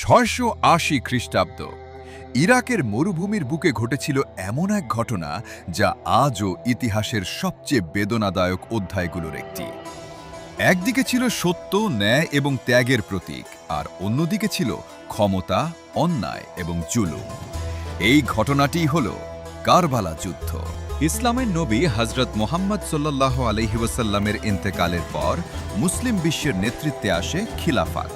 680 খ্রিস্টাব্দ ইরাকের মরুভূমির বুকে ঘটেছিল এমন এক ঘটনা যা আজও ইতিহাসের সবচেয়ে বেদনাদায়ক অধ্যায়গুলোর একটি। একদিকে ছিল সত্য, ন্যায় এবং ত্যাগের প্রতীক, আর অন্যদিকে ছিল ক্ষমতা, অন্যায় এবং জুলুম। এই ঘটনাটিই হল কারবালা যুদ্ধ। ইসলামের নবী হযরত মুহাম্মদ সাল্লাল্লাহু আলাইহি ওয়াসাল্লামের ইন্তেকালের পর মুসলিম বিশ্বের নেতৃত্বে আসে খিলাফত।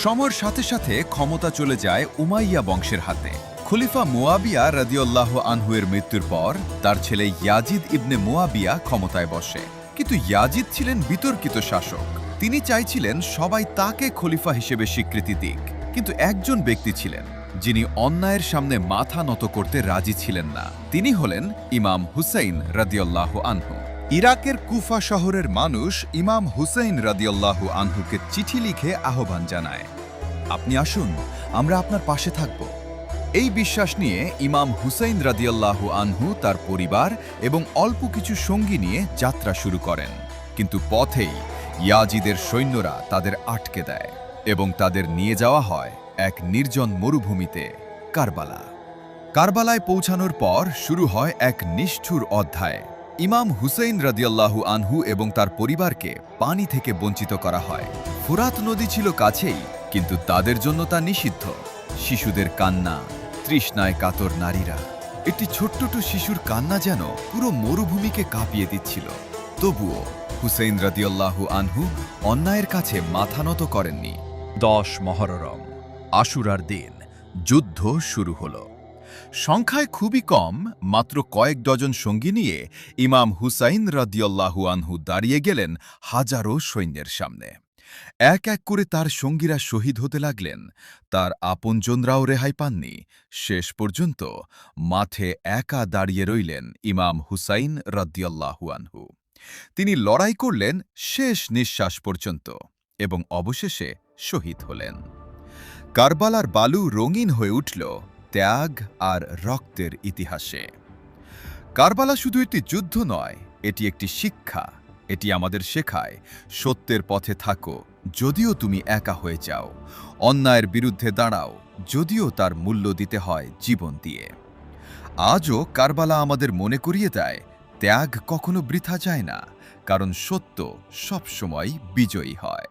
সময়ের সাথে সাথে ক্ষমতা চলে যায় উমাইয়া বংশের হাতে। খলিফা মুয়াবিয়া রাদিয়াল্লাহু আনহু-এর মৃত্যুর পর তার ছেলে ইয়াজিদ ইবনে মুয়াবিয়া ক্ষমতায় বসে। কিন্তু ইয়াজিদ ছিলেন বিতর্কিত শাসক। তিনি চাইছিলেন সবাই তাকে খলিফা হিসেবে স্বীকৃতি দিক, কিন্তু একজন ব্যক্তি ছিলেন যিনি অন্যায়ের সামনে মাথা নত করতে রাজি ছিলেন না। তিনি হলেন ইমাম হুসাইন রাদিয়াল্লাহু আনহু। ইরাকের কুফা শহরের মানুষ ইমাম হুসাইন রাদিয়াল্লাহু আনহুকে চিঠি লিখে আহ্বান জানায়, আপনি আসুন, আমরা আপনার পাশে থাকব। এই বিশ্বাস নিয়ে ইমাম হুসাইন রাদিয়াল্লাহু আনহু তার পরিবার এবং অল্প কিছু সঙ্গী নিয়ে যাত্রা শুরু করেন। কিন্তু পথেই ইয়াজিদের সৈন্যরা তাদের আটকে দেয় এবং তাদের নিয়ে যাওয়া হয় এক নির্জন মরুভূমিতে, কারবালা। কারবালায় পৌঁছানোর পর শুরু হয় এক নিষ্ঠুর অধ্যায়। ইমাম হুসাইন রাদিয়াল্লাহু আনহু এবং তার পরিবারকে পানি থেকে বঞ্চিত করা হয়। ফুরাত নদী ছিল কাছেই, কিন্তু তাদের জন্য তা নিষিদ্ধ। শিশুদের কান্না, তৃষ্ণায় কাতর নারীরা, একটি ছোট্ট শিশুর কান্না যেন পুরো মরুভূমিকে কাঁপিয়ে দিচ্ছিল। তবুও হুসাইন রাদিয়াল্লাহু আনহু অন্যায়ের কাছে মাথা নত করেননি। 10 মহররম, আশুরার দিন, যুদ্ধ শুরু হল। সংখ্যায় খুবই কম, মাত্র কয়েক ডজন সঙ্গী নিয়ে ইমাম হুসাইন রাদিয়াল্লাহু আনহু দাঁড়িয়ে গেলেন হাজারো সৈন্যের সামনে। এক এক করে তার সঙ্গীরা শহীদ হতে লাগলেন, তার আপনজনরাও রেহাই পাননি। শেষ পর্যন্ত মাঠে একা দাঁড়িয়ে রইলেন ইমাম হুসাইন রাদিয়াল্লাহু আনহু। তিনি লড়াই করলেন শেষ নিঃশ্বাস পর্যন্ত এবং অবশেষে শহীদ হলেন। কারবালার বালু রঙিন হয়ে উঠল ত্যাগ আর রক্তের ইতিহাসে। কারবালা শুধু একটি যুদ্ধ নয়, এটি একটি শিক্ষা। এটি আমাদের শেখায়, সত্যের পথে থাকো যদিও তুমি একা হয়ে যাও, অন্যায়ের বিরুদ্ধে দাঁড়াও যদিও তার মূল্য দিতে হয় জীবন দিয়ে। আজও কারবালা আমাদের মনে করিয়ে দেয়, ত্যাগ কখনো বৃথা যায় না, কারণ সত্য সবসময় বিজয়ী হয়।